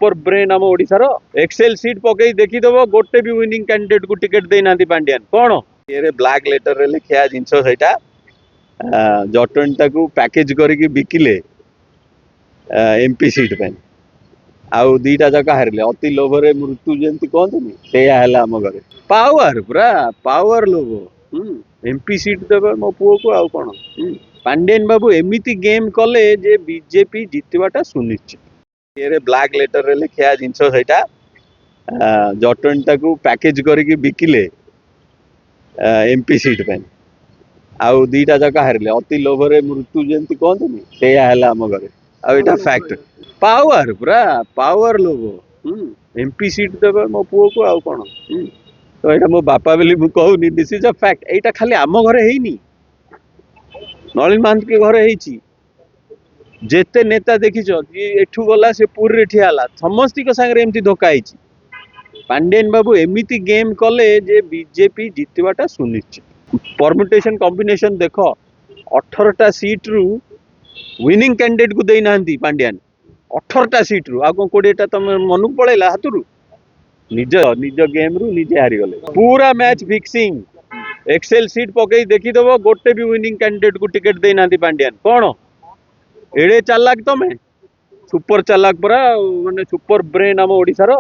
super brain आम ओडिशार Excel seat पकई देखीदेव गोटे भी विनिंग कैंडिडेट को टिकेट देना पांड्यान कौन ये ब्लैक लेटर रे लिखा जिनस सहीटा जटणीटा को पैकेज करके बिकिले एमपी सीट पे आउ दीटा जाक हारे अति लोभरे मृत्यु जमी कहते से आम घर पावर पूरा पावर लोभ एमपी सीट देवे मो पुओ को आउ कौन पांड्यान बाबू एमिति गेम कले जे बीजेपी जितवाटा सुनिश्चित ये ब्लैक लेटर रे लिखा जिनस सहीटा जटणीटा को पैकेज करके बिकिले एमपी सीट पे आउ दीटा जाक हारे अति लोभरे मृत्यु जमी कहते से आम घर आटा फैक्ट पावर पूरा पावर लोभ एमपी सीट देवे मो पुओ को आउ कौन तो यहाँ मो बापा बोली मु कहूनी दिस इज अ फैक्ट एटा खाली आम घरे हैनी नलिन महांत के घरे हैची जेते नेता देखिछ एठू गला से पूरी ठियाला समस्ती को संगे एमती धोखा हैची पांड्यान बाबू एमिति गेम कले जे बीजेपी जितवाटा सुनिश्चित परम्यूटेशन कॉम्बिनेशन देख 18टा सीट रु विनिंग कैंडिडेट को देना पांड्यान 18टा सीट रु आउ 20टा तुम मन को पड़ेगा हाथ रु निज निज गेम रु निजे हारी गले पूरा मैच फिक्सिंग एक्सेल सीट पकई देखीदेव गोटे भी विनिंग कैंडिडेट को टिकेट देना पांड्यान कौन एड़े चालाक तमें सुपर चालाक परा माने सुपर ब्रेन आम ओडिशार